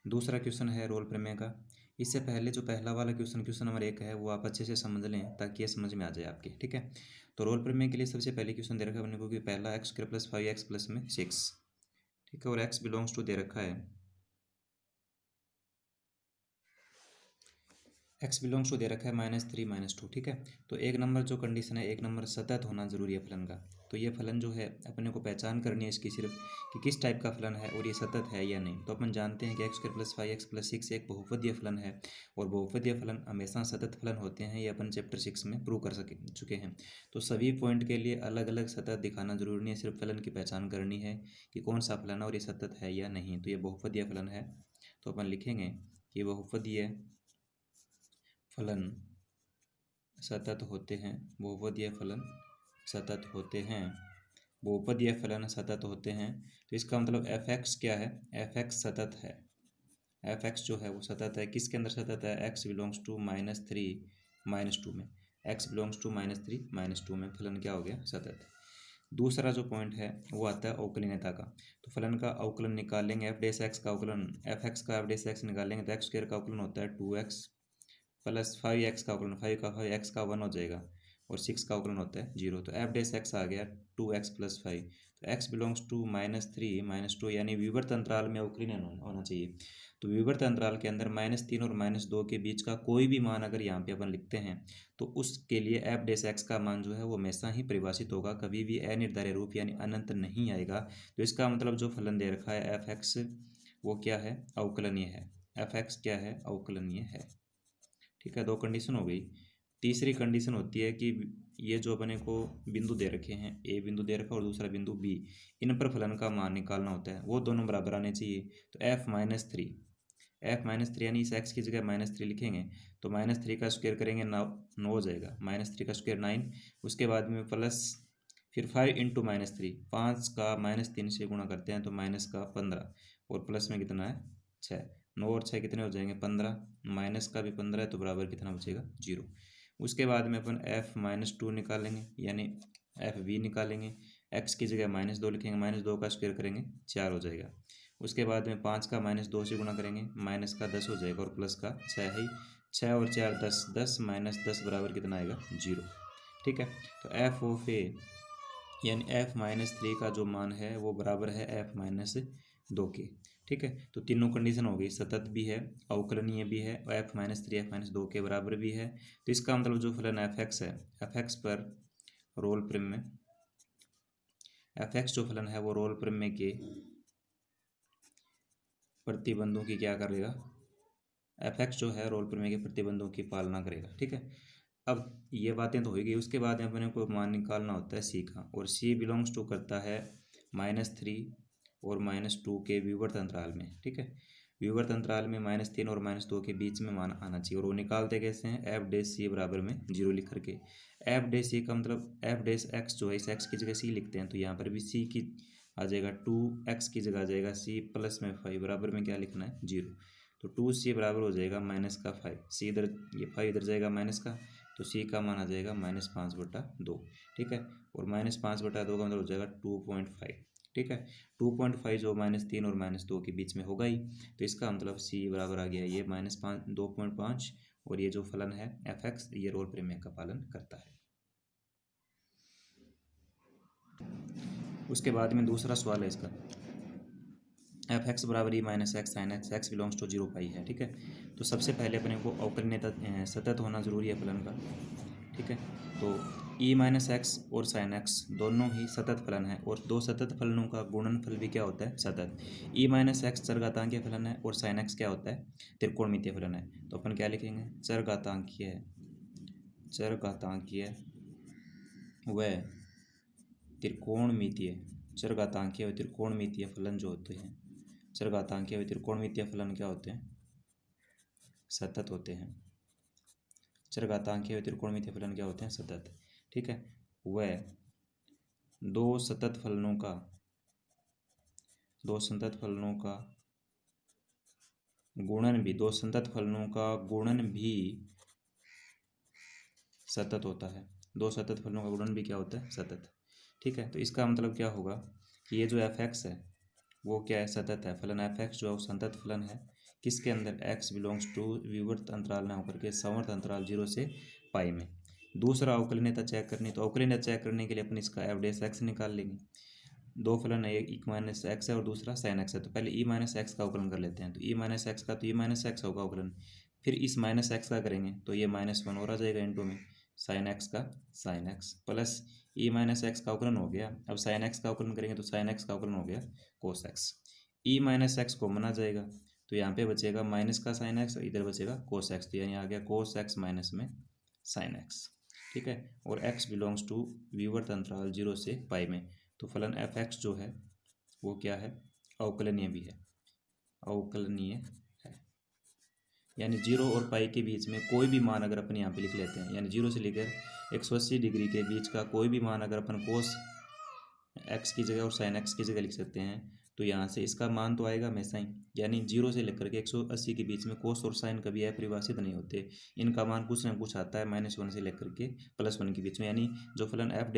दूसरा क्वेश्चन है रोल प्रमेय का। इससे पहले जो पहला वाला क्वेश्चन नंबर 1 है वो आप अच्छे से समझ लें ताकि ये समझ में आ जाए आपके, ठीक है। तो रोल प्रमेय के लिए सबसे पहले क्वेश्चन दे रखा है अपने को कि पहला x² + 5x प्लस में 6, ठीक है, और x बिलोंग्स टू दे रखा है, x बिलोंग्स टू दे रखा है -3 -2, ठीक है। तो एक नंबर जो कंडीशन है, एक नंबर सतत होना जरूरी है फलन का। तो ये फलन जो है अपने को पहचान करनी है इसकी सिर्फ कि किस टाइप का फलन है और ये सतत है या नहीं। तो अपन जानते हैं कि x² + 5x प्लस 6 एक बहुपदीय फलन है और बहुपदीय फलन हमेशा सतत फलन होते हैं, ये अपन चैप्टर 6 में प्रूव कर चुके हैं। तो सभी पॉइंट के लिए अलग अलग सतत दिखाना जरूरी नहीं है, सिर्फ फलन की पहचान करनी है कि कौन सा फलन है और ये सतत है या नहीं। तो ये बहुपदीय फलन है, तो अपन लिखेंगे कि बहुपदीय फलन सतत होते हैं, बहुपदीय फलन सतत होते हैं, बहुपदीय फलन सतत होते हैं। तो इसका मतलब f(x) क्या है, f(x) सतत है, f(x) जो है वो सतत है। किसके अंदर सतत है, x बिलोंग्स टू -3 -2 में, x बिलोंग्स टू -3 -2 में फलन क्या हो गया, सतत। दूसरा जो पॉइंट है वो आता है अवकलनीयता का। तो फलन का अवकलन निकालेंगे, f(x) का अवकलन, f(x) का f(x) निकालेंगे तो x² का अवकलन होता है 2x प्लस 5x का अवकलन, 5 का 5x का 1 हो जाएगा और 6 का अवकलन होता है 0। तो f(x) आ गया 2x + 5। तो x बिलोंग्स टू -3 -2 यानी विवर्त अंतराल में अवकलनीय होना चाहिए। तो विवर्त अंतराल के अंदर -3 और -2 के बीच का कोई भी मान अगर यहाँ पे अपन लिखते हैं तो उसके लिए f(x) का मान जो है वो हमेशा ही परिभाषित होगा, कभी भी अनिर्धारित रूप यानी अनंत नहीं आएगा। तो इसका मतलब जो फलन दे रखा है f(x) वो क्या है, अवकलनीय है, f(x) क्या है, अवकलनीय है, ठीक है। दो कंडीशन हो गई। तीसरी कंडीशन होती है कि ये जो अपने को बिंदु दे रखे हैं, ए बिंदु दे रखा और दूसरा बिंदु बी, इन पर फलन का मान निकालना होता है, वो दोनों बराबर आने चाहिए। तो f-3 यानी इस x की जगह -3 लिखेंगे तो -3 का स्क्वायर करेंगे 9 हो जाएगा, -3 का स्क्वायर 9, उसके बाद में प्लस फिर 5 × -3, 5 का -3 से गुणा करते हैं तो माइनस का 15 और प्लस में कितना है 6, 9 और 6 कितने हो जाएंगे 15, माइनस का भी 15 है तो बराबर कितना बचेगा 0। उसके बाद में अपन f-2 निकालेंगे यानी f(v) निकालेंगे, x की जगह -2 लिखेंगे, -2 का स्क्वायर करेंगे 4 हो जाएगा। उसके बाद में 5 का -2 से गुणा करेंगे, माइनस का 10 हो जाएगा और प्लस का 6 है, 6 और 4 10, 10 - 10 बराबर कितना आएगा 0, ठीक है। तो f(a) यानी f-3 का जो मान है वो बराबर है f-2 के, ठीक है। तो तीनों कंडीशन हो गई, सतत भी है, अवकलनीय भी है और f-3 f-2 के बराबर भी है। तो इसका मतलब जो फलन f(x) है, f(x) पर रोल प्रमेय, f(x) जो फलन है वो रोल प्रमेय के प्रतिबंधों की क्या करेगा, f(x) जो है रोल प्रमेय के प्रतिबंधों की पालना करेगा, ठीक है। अब ये बातें तो हो गई, उसके बाद में अपने को मान निकालना होता है c का, और c बिलोंग्स टू करता है -3 और -2 के विवर्त अंतराल में, ठीक है। विवर्त अंतराल में -3 और -2 के बीच में मान आना चाहिए, और वो निकालते कैसे हैं, f(c) बराबर में 0 लिख करके। f(c) का मतलब f(x) जो है इस x की जगह c लिखते हैं, तो यहाँ पर भी c की आ जाएगा 2x की जगह आ जाएगा c प्लस में 5 बराबर में क्या लिखना है 0। तो 2c बराबर हो जाएगा माइनस का 5, c इधर, ये 5 इधर जाएगा माइनस का, तो c का मान आ जाएगा -5/2, ठीक है। और -5/2 का मतलब हो जाएगा 2.5, ठीक है। 2.5 जो -3 और -2 के बीच में होगा ही, तो इसका मतलब c बराबर आ गया ये -2.5, और ये जो फलन है f(x) ये रोल प्रमेय का पालन करता है। उसके बाद में दूसरा सवाल है इसका, f(x) बराबर -x sin x, x belongs to 0 pi है, ठीक है। तो सबसे पहले अपने को अवकलनीयता सतत होना जरूरी है फलन का, ठीक है। तो e-x और sin x दोनों ही सतत फलन है, और दो सतत फलनों का गुणनफल भी क्या होता है, सतत। e-x चरघातांकीय फलन है और sin x क्या होता है, त्रिकोणमितीय फलन है। तो अपन क्या लिखेंगे, चरघातांकीय व त्रिकोणमितीय, चरघातांकीय व त्रिकोणमितीय फलन जो होते हैं, चरघातांकीय व त्रिकोणमितीय फलन क्या होते हैं, सतत होते हैं। चरघातांकीय व त्रिकोणमितीय फलन क्या होते हैं, सतत, ठीक है। वह दो सतत फलनों का गुणन भी सतत होता है, दो सतत फलनों का गुणन भी क्या होता है, सतत, ठीक है। तो इसका मतलब क्या होगा कि ये जो f(x) है वो क्या है, सतत है, फलन f(x) जो है वो सतत फलन है, किसके अंदर, x बिलोंग्स टू विवर्त अंतराल ना होकर के समवर्त अंतराल 0 से पाई में। दूसरा अवकलनीयता चेक करनी, तो अवकलनीयता चेक करने के लिए अपन इसका एफ डेस एक्स निकाल लेंगे। दो फलन है, एक ई माइनस एक्स है और दूसरा साइन एक्स है। तो पहले ई माइनस एक्स का अवकलन कर लेते हैं। तो ई माइनस एक्स का तो ई माइनस एक्स होगा अवकलन, फिर इस माइनस एक्स का करेंगे तो ये -1 और आ जाएगा इंटू में साइन एक्स का sine x, plus E minus x का अवकलन हो गया। अब साइन एक्स का अवकलन करेंगे तो साइन एक्स का अवकलन हो गया cos x. E minus x common आ जाएगा तो यहाँ पे बचेगा माइनस का साइन एक्स और इधर बचेगा कोस एक्स, तो यानी आ गया कोस एक्स माइनस में साइन एक्स। ठीक है, और x बिलोंग्स टू विवर्त अंतराल 0 से पाई में। तो फलन एफ एक्स जो है वो क्या है, अवकलनीय भी है, अवकलनीय है। यानी 0 और पाई के बीच में कोई भी मान अगर अपन यहाँ पे लिख लेते हैं, यानी 0 से लेकर 180 डिग्री के बीच का कोई भी मान अगर अपन कोस एक्स की जगह और साइन एक्स की जगह लिख सकते हैं, तो यहाँ से इसका मान तो आएगा हमेशा ही। यानी 0 से लेकर के 180 के बीच में कोस और साइन कभी अपरिभाषित नहीं होते, इनका मान कुछ ना कुछ आता है -1 से लेकर के +1 के बीच में। यानी जो फलन एफ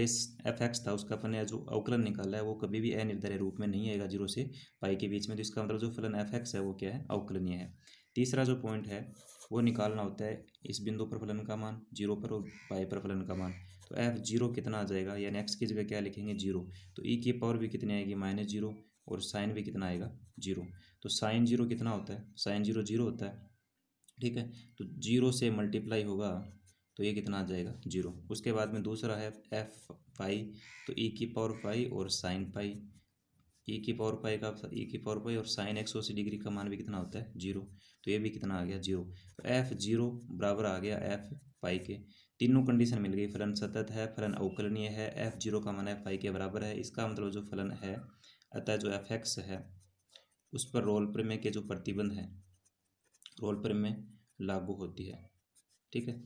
एक्स था उसका अपन ने जो अवकलन निकाला है वो कभी भी अनिर्धारित रूप में नहीं आएगा 0 से पाई के बीच में। तो इसका मतलब जो फलन एफ एक्स है वो क्या है, अवकलनीय है। तीसरा जो पॉइंट है वो निकालना होता है इस बिंदु पर फलन का मान 0 पर और पाई पर फलन का मान। तो एफ 0 कितना आ जाएगा, यानी एक्स की जगह क्या लिखेंगे 0, तो ई की पावर भी कितनी आएगी -0 और साइन भी कितना आएगा 0। तो साइन 0 कितना होता है, साइन 0 0 होता है। ठीक है, तो 0 से मल्टीप्लाई होगा तो ये कितना आ जाएगा 0। उसके बाद में दूसरा है एफ पाई, तो ई की पावर पाई और साइन पाई, ई की पावर पाई का ई की पावर पाई और साइन 180 डिग्री का मान भी कितना होता है 0, तो ये भी कितना आ गया 0। तो एफ 0 बराबर आ गया एफ पाई के। तीनों कंडीशन मिल गई, फलन सतत है, फलन अवकलनीय है, एफ 0 का मान एफ पाई के बराबर है। इसका मतलब जो फलन है अतः जो एफ एक्स है उस पर रोल प्रमेय के जो प्रतिबंध है रोल प्रमेय लागू होती है। ठीक है,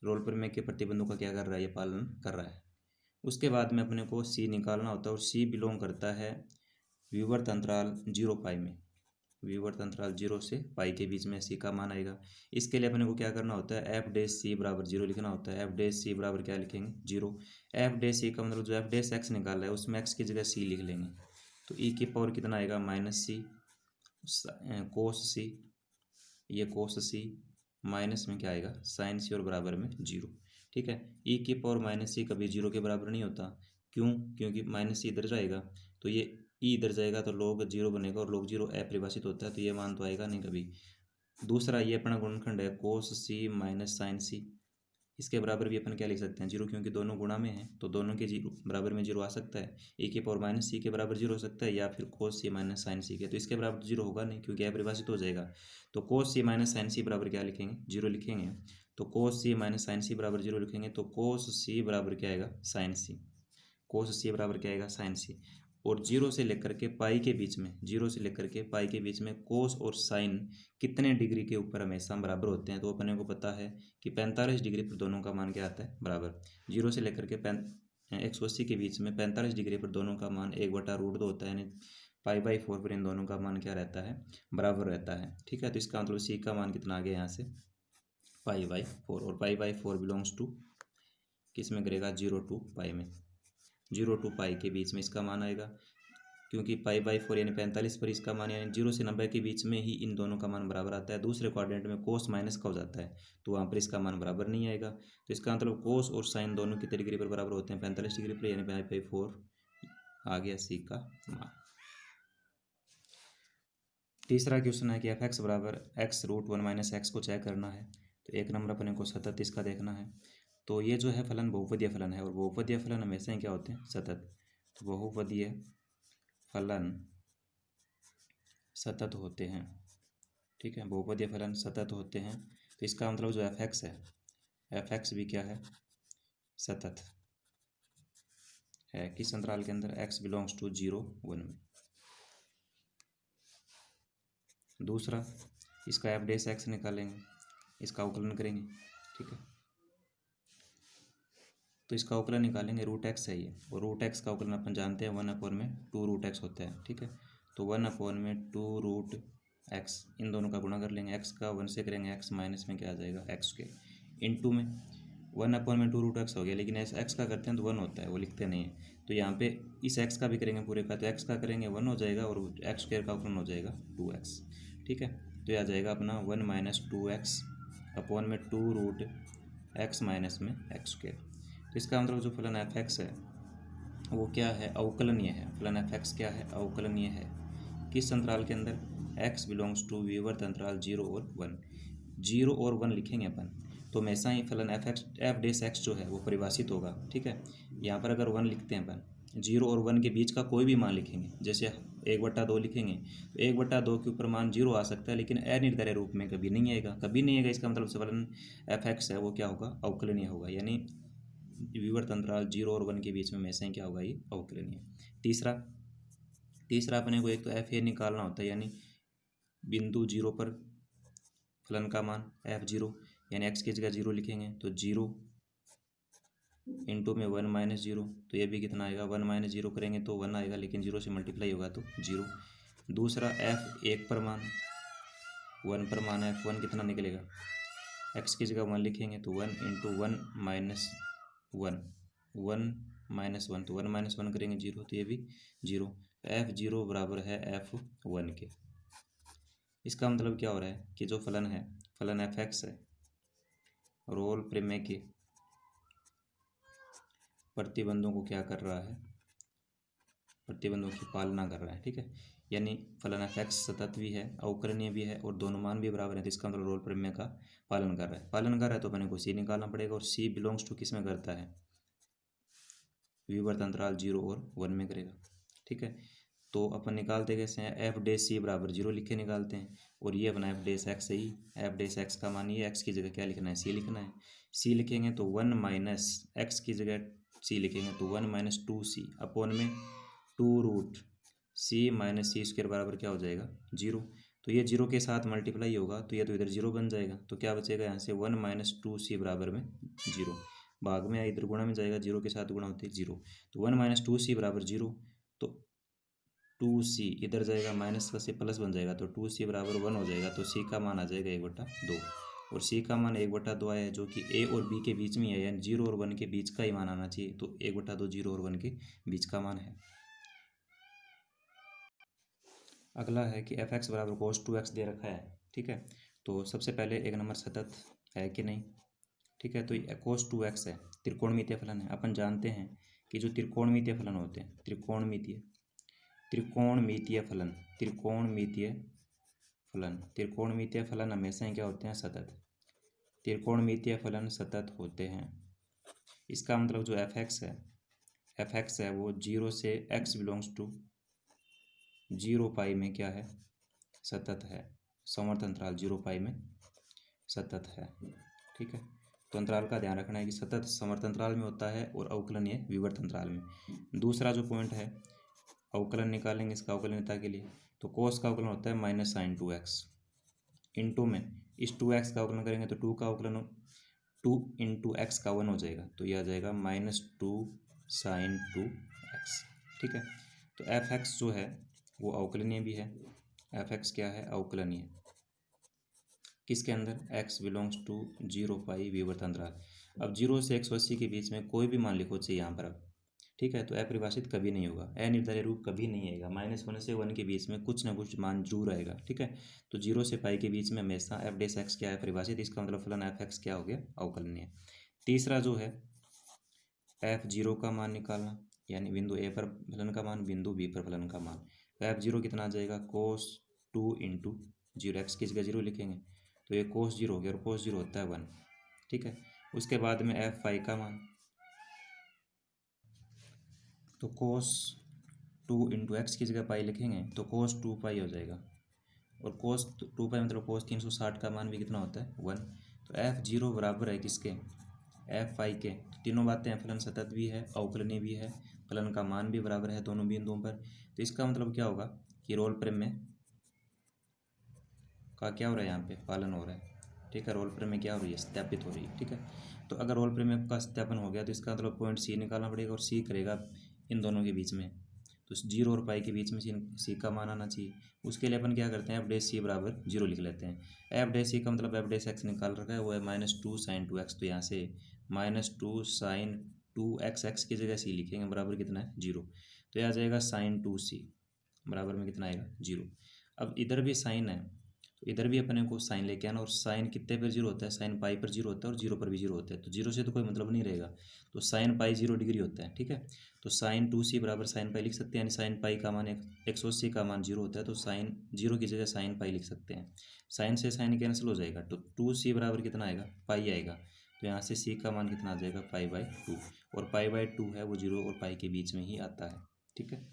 रोल प्रमेय के प्रतिबंधों का क्या कर रहा है, ये पालन कर रहा है। उसके बाद में अपने को सी निकालना होता है और सी बिलोंग करता है विवर्त अंतराल 0 पाई में, विवर्त अंतराल 0 से पाई के बीच में सी का मान आएगा। इसके लिए अपने को क्या करना होता है, एफ डेस सी बराबर 0 लिखना होता है। एफ डेस सी बराबर क्या लिखेंगे 0। एफ डेस सी का मतलब जो एफ डेस एक्स निकाला है उसमें एक्स की जगह सी लिख लेंगे, तो ई की पावर कितना आएगा -c कोस सी, ये कोस सी माइनस में क्या आएगा साइन सी और बराबर में 0। ठीक है, ई की पावर -c कभी 0 के बराबर नहीं होता, क्यों, क्योंकि -c इधर जाएगा तो ये ई इधर जाएगा तो log 0 बनेगा और log 0 अपरिभाषित होता है, तो ये मान तो आएगा नहीं कभी। दूसरा ये अपना गुणनखंड है कोस सी माइनस साइन सी, इसके बराबर भी अपन क्या लिख सकते हैं 0, क्योंकि दोनों गुणा में है तो दोनों के 0 बराबर में 0 आ सकता है। ए की पावर -c के बराबर 0 हो सकता है या फिर कोस सी माइनस साइन सी के, तो इसके बराबर तो 0 होगा नहीं क्योंकि अपरिभाषित हो जाएगा। तो कोस सी माइनस साइन सी बराबर क्या लिखेंगे 0 लिखेंगे, तो कोस सी माइनस साइन सी बराबर 0 लिखेंगे, तो कोस सी बराबर क्या आएगा साइन सी, कोस सी बराबर क्या आएगा साइन सी। और 0 से लेकर के पाई के बीच में, 0 से लेकर के पाई के बीच में कोस और साइन कितने डिग्री के ऊपर हमेशा बराबर होते हैं, तो अपने को पता है कि 45 डिग्री पर दोनों का मान क्या आता है बराबर। 0 से लेकर के 180 के बीच में 45 डिग्री पर दोनों का मान 1/√2 होता है, यानी पाई/4 पर इन दोनों का मान क्या रहता है बराबर रहता है। ठीक है, तो इसका मतलब सी का मान कितना आ गया यहाँ से पाई/4, और पाई/4 बिलोंग्स टू किस में करेगा 0 to पाई में, 0 to पाई के बीच में इसका मान आएगा, क्योंकि पाई/4 यानी 45 पर इसका मान, यानी 0 से 90 के बीच में ही इन दोनों का मान बराबर आता है। दूसरे क्वाड्रेंट में कोस माइनस का हो जाता है तो वहाँ पर इसका मान बराबर नहीं आएगा। तो इसका मतलब कोस और साइन दोनों कितने डिग्री पर बराबर होते हैं 45 डिग्री पर, यानी पाई/4 आ गया सी का मान। तीसरा क्वेश्चन है कि एफ एक्स बराबर x√1 - x को चेक करना है। तो एक नंबर अपने को सतत इसका देखना है। तो ये जो है फलन बहुपदीय फलन है और बहुपदीय फलन हमेशा ही क्या होते हैं सतत, तो बहुपदीय फलन सतत होते हैं। ठीक है, बहुपदीय फलन सतत होते हैं, तो इसका मतलब जो एफ एक्स है, एफ एक्स भी क्या है सतत है, किस अंतराल के अंदर x बिलोंग्स टू 0 1 में। दूसरा इसका एफ डेस एक्स निकालेंगे, इसका अवकलन करेंगे। ठीक है, तो इसका अवकलन निकालेंगे, √x है ये, और √x का अवकलन अपन जानते हैं 1/2√x होता है। ठीक है, तो 1/2√x इन दोनों का गुणा कर लेंगे, x का 1 से करेंगे x माइनस में क्या आ जाएगा x के इंटू में 1/2√x हो गया, लेकिन x का करते हैं तो 1 होता है, वो लिखते नहीं है। तो यहाँ पे इस x का भी करेंगे पूरे का, तो x का करेंगे 1 हो जाएगा और x² का अवकलन हो जाएगा 2x। ठीक है, तो यह आ जाएगा अपना 1 माइनस 2x अपॉन में 2√x माइनस में x स्क्वायर। तो इसका मतलब जो फलन एफ एक्स है वो क्या है, अवकलनीय है। फलन एफ एक्स क्या है, अवकलनीय है। किस अंतराल के अंदर, x बिलोंग्स टू विवर्त अंतराल 0 और 1। 0 और 1 लिखेंगे अपन तो हमेशा ही फलन एफ डेस एक्स जो है वो परिभाषित होगा। ठीक है, यहाँ पर अगर 1 लिखते हैं अपन, 0 और 1 के बीच का कोई भी मान लिखेंगे, जैसे 1/2 लिखेंगे तो 1/2 के ऊपर मान 0 आ सकता है, लेकिन अनिर्धारित रूप में कभी नहीं आएगा, कभी नहीं आएगा। इसका मतलब फलन एफ एक्स है वो क्या होगा, अवकलनीय होगा। यानी विवर्त अंतराल 0 और 1 के बीच में हमेशा ही क्या होगा, ये अवकलनीय। तीसरा अपने को एक तो एफ ए निकालना होता है, यानी बिंदु 0 पर फलन का मान f0, यानी x की जगह 0 लिखेंगे तो 0 इंटू में 1 माइनस 0, तो ये भी कितना आएगा, 1 माइनस 0 करेंगे तो 1 आएगा, लेकिन 0 से मल्टीप्लाई होगा तो 0। दूसरा f1 पर मान, 1 पर मान f1 कितना निकलेगा, x की जगह 1 लिखेंगे तो 1 इंटू 1 माइनस 1, 1 माइनस 1 तो 1 माइनस 1 करेंगे 0, तो ये भी 0। f0 बराबर है f1 के। इसका मतलब क्या हो रहा है कि जो फलन है, फलन एफ एक्स है, रोल प्रमेय के प्रतिबंधों को क्या कर रहा है, प्रतिबंधों की पालना कर रहा है। ठीक है, यानी फलन एफ एक्स सतत भी है, अवकलनीय भी है और दोनों मान भी बराबर है, तो इसका मतलब रोल प्रमेय का पालन कर रहा है। पालन कर रहा है तो अपने को सी निकालना पड़ेगा, और सी बिलोंग्स टू किस में करता है, विवर्त अंतराल 0 और 1 में करेगा। ठीक है, तो अपन निकालते कैसे हैं, एफ डे सी बराबर 0 लिख के निकालते हैं, और ये अपना एफ डेस एक्स है ही। एफ डेस एक्स का मान ये, एक्स की जगह क्या लिखना है, सी लिखना है। सी लिखेंगे तो 1 माइनस एक्स की जगह सी लिखेंगे तो 1 माइनस 2c अपॉन में 2√c माइनस सी स्क्वायर बराबर क्या हो जाएगा, 0। तो ये 0 के साथ मल्टीप्लाई होगा तो ये तो इधर 0 बन जाएगा, तो क्या बचेगा यहाँ से 1 माइनस 2c बराबर में 0, भाग में इधर गुणा में जाएगा, 0 के साथ गुणा होते 0, तो 1 माइनस 2c बराबर 0। तो 2c इधर जाएगा, माइनस का से प्लस बन जाएगा, तो 2c बराबर 1 हो जाएगा, तो c का मान आ जाएगा 1/2, और c का मान 1/2 आया है, जो कि a और b के बीच में है, यानी 0 और 1 के बीच का ही मान आना चाहिए, तो 1/2 0 और 1 के बीच का मान है। अगला है कि एफ एक्स बराबर cos 2x दे रखा है। ठीक है, तो सबसे पहले एक नंबर सतत है कि नहीं। ठीक है, तो ये cos 2x है, त्रिकोणमितीय फलन है। अपन जानते हैं कि जो त्रिकोणमितीय फलन होते हैं, त्रिकोणमितीय फलन, त्रिकोणमितीय फलन हमेशा ही क्या होते हैं, सतत। त्रिकोणमितीय फलन सतत होते हैं। इसका मतलब जो एफ एक्स है वो 0 से x बिलोंग्स टू 0 पाई में क्या है, सतत है। समवर्त अंतराल 0 पाई में सतत है। ठीक है, तो अंतराल का ध्यान रखना है कि सतत समवर्त अंतराल में होता है और अवकलनीय विवर्त अंतराल में। दूसरा जो पॉइंट है, अवकलन निकालेंगे इसका अवकलनीयता के लिए, तो कोस का अवकलन होता है माइनस साइन 2x, इंटू में इस 2x का अवकलन करेंगे तो 2 का अवकलन 2 इंटू एक्स का 1 हो जाएगा, तो यह आ जाएगा -2 साइन 2x। ठीक है, तो एफ एक्स जो है वो अवकलनीय भी है। एफ एक्स क्या है, अवकलनीय। किसके अंदर, x बिलोंग्स टू 0 पाई विवर्त अंतराल। अब 0 से 180 के बीच में कोई भी मान लिखो चाहिए यहाँ पर अब। ठीक है, तो अपरिभाषित कभी नहीं होगा, अनिर्धारित रूप कभी नहीं आएगा। -1 से 1 के बीच में कुछ ना कुछ मान जरूर आएगा। ठीक है, तो 0 से पाई के बीच में हमेशा एफ डेस एक्स क्या है, परिभाषित। इसका मतलब फलन एफ एक्स क्या हो गया, अवकलनीय। तीसरा जो है f0 का मान निकालना, यानी बिंदु ए पर फलन का मान, बिंदु बी पर फलन का मान। तो f0 कितना आ जाएगा, cos 2 इंटू 0, एक्स की जगह 0 लिखेंगे तो ये cos 0 हो गया, और cos 0 होता है 1। ठीक है, उसके बाद में f का मान, तो cos 2 इंटू एक्स की जगह पाई लिखेंगे तो cos 2 पाई हो जाएगा, और cos 2 पाई मतलब cos 360 का मान भी कितना होता है, 1। तो f0 बराबर है किसके, f के। तो तीनों बातें हैं, फलन सतत भी है, अवकलनीय भी है, फलन का मान भी बराबर है दोनों बिंदुओं पर। तो इसका मतलब क्या होगा कि रोल प्रमेय का क्या हो रहा है, यहाँ पे पालन हो रहा है। ठीक है, रोल प्रमेय क्या हो रही है, सत्यापित हो रही है। ठीक है, तो अगर रोल प्रमेय का सत्यापन हो गया तो इसका मतलब पॉइंट सी निकालना पड़ेगा, और सी करेगा इन दोनों के बीच में, तो 0 और पाई के बीच में सी का मान आना चाहिए। उसके लिए अपन क्या करते हैं, एफ डे सी बराबर 0 लिख लेते हैं। एफ डे सी का मतलब एफ डे एक्स निकाल रखा है, वो है -2 साइन 2x, तो यहाँ से -2 साइन 2x, एक्स की जगह सी लिखेंगे, बराबर कितना है, 0। तो यह आ जाएगा साइन 2c बराबर में कितना आएगा, 0। अब इधर भी साइन है तो इधर भी अपने को साइन लेके आना, और साइन कितने पर जीरो होता है, साइन पाई पर जीरो होता है और जीरो पर भी जीरो होता है, तो जीरो से तो कोई मतलब नहीं रहेगा, तो साइन पाई 0 डिग्री होता है। ठीक है, तो साइन 2c बराबर साइन पाई लिख सकते हैं, यानी साइन पाई का मान 180 का मान जीरो होता है, तो साइन जीरो की जगह साइन पाई लिख सकते हैं। साइन से साइन कैंसिल हो जाएगा, तो 2c बराबर कितना आएगा, पाई आएगा, तो यहाँ से c का मान कितना आ जाएगा, पाई बाई 2, और पाई बाई 2 है वो जीरो और पाई के बीच में ही आता है। ठीक है।